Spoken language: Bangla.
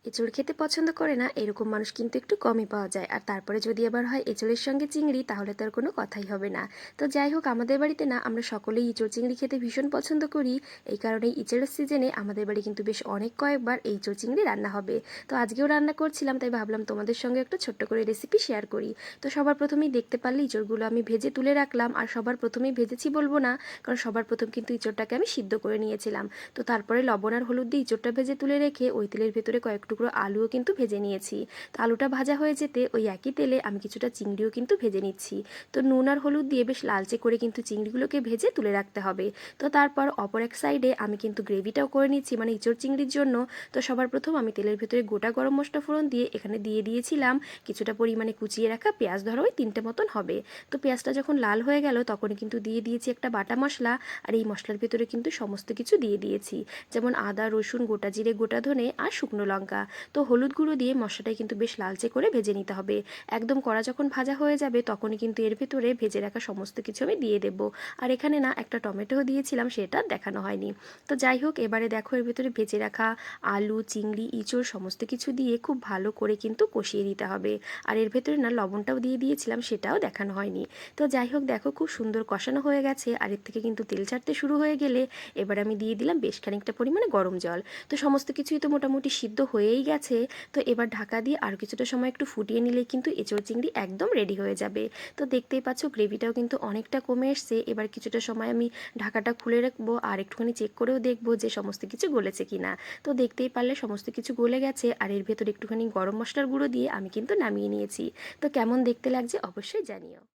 এঁচোড় খেতে পছন্দ করে না এরকম মানুষ কিন্তু একটু কমই পাওয়া যায়। আর তারপরে যদি আবার হয় এঁচোড়ের সঙ্গে চিংড়ি, তাহলে তো আর কোনো কথাই হবে না। তো যাই হোক, আমাদের বাড়িতে না আমরা সকলেই এঁচোড় চিংড়ি খেতে ভীষণ পছন্দ করি। এই কারণেই এঁচোড়ের সিজনে আমাদের বাড়ি কিন্তু বেশ অনেক কয়েকবার এই এঁচোড় চিংড়ি রান্না হবে। তো আজকেও রান্না করছিলাম, তাই ভাবলাম তোমাদের সঙ্গে একটা ছোট্ট করে রেসিপি শেয়ার করি। তো সবার প্রথমেই দেখতে পারলে এঁচোড়গুলো আমি ভেজে তুলে রাখলাম। আর সবার প্রথমেই ভেজেছি বলবো না, কারণ সবার প্রথম কিন্তু এঁচোড়টাকে আমি সিদ্ধ করে নিয়েছিলাম। তো তারপরে লবণ আর হলুদ দিয়ে এঁচোড়টা ভেজে তুলে রেখে ওই তেলের ভেতরে কয়েক টুকরো আলুও কিন্তু ভেজে নিয়েছি। তো আলুটা ভাজা হয়ে যেতে ওই একই তেলে আমি কিছুটা চিংড়িও কিন্তু ভেজে নিচ্ছি। তো নুন আর হলুদ দিয়ে বেশ লালচে করে কিন্তু চিংড়িগুলোকে ভেজে তুলে রাখতে হবে। তো তারপর অপর এক সাইডে আমি কিন্তু গ্রেভিটাও করে নিচ্ছি, মানে এঁচোড় চিংড়ির জন্য। তো সবার প্রথম আমি তেলের ভেতরে গোটা গরম মশলা ফোড়ন দিয়ে এখানে দিয়ে দিয়েছিলাম কিছুটা পরিমাণে কুচিয়ে রাখা পেঁয়াজ, ধরো ওই 3টে মতন হবে। তো পেঁয়াজটা যখন লাল হয়ে গেল তখনই কিন্তু দিয়ে দিয়েছি একটা বাটা মশলা। আর এই মশলার ভেতরে কিন্তু সমস্ত কিছু দিয়ে দিয়েছি, যেমন আদা, রসুন, গোটা জিরে, গোটা ধনে আর শুকনো লঙ্কা। তো হলুদ গুঁড়ো দিয়ে মশলাটাই কিন্তু বেশ লালচে করে ভেজে নিতে হবে। একদম কড়া যখন ভাজা হয়ে যাবে তখনই কিন্তু এর ভেতরে ভেজে রাখা সমস্ত কিছু আমি দিয়ে দেব। আর এখানে না একটা টমেটোও দিয়েছিলাম, সেটা দেখানো হয়নি। তো যাই হোক, এবারে দেখো এর ভেতরে ভেজে রাখা আলু, চিংড়ি, ইঁচড় সমস্ত কিছু দিয়ে খুব ভালো করে কিন্তু কষিয়ে দিতে হবে। আর এর ভেতরে না লবণটাও দিয়ে দিয়েছিলাম, সেটাও দেখানো হয়নি। তো যাই হোক, দেখো খুব সুন্দর কষানো হয়ে গেছে। আর এর থেকে কিন্তু তেল ছাড়তে শুরু হয়ে গেলে এবার আমি দিয়ে দিলাম বেশ খানিকটা পরিমাণে গরম জল। তো সমস্ত কিছুই তো মোটামুটি সিদ্ধ হয়েই গেছে। তো এবার ঢাকা দিয়ে আর কিছুটা সময় একটু ফুটিয়ে নিলেই কিন্তু এঁচোড় চিংড়ি একদম রেডি হয়ে যাবে। তো দেখতেই পাচ্ছ গ্রেভিটাও কিন্তু অনেকটা কমে এসছে। এবার কিছুটা সময় আমি ঢাকাটা খুলে রাখবো আর একটুখানি চেক করেও দেখবো যে সমস্ত কিছু গলেছে কিনা। তো দেখতেই পারলে সমস্ত কিছু গলে গেছে। আর এর ভেতর একটুখানি গরম মশলার গুঁড়ো দিয়ে আমি কিন্তু নামিয়ে নিয়েছি। তো কেমন দেখতে লাগছে অবশ্যই জানিও।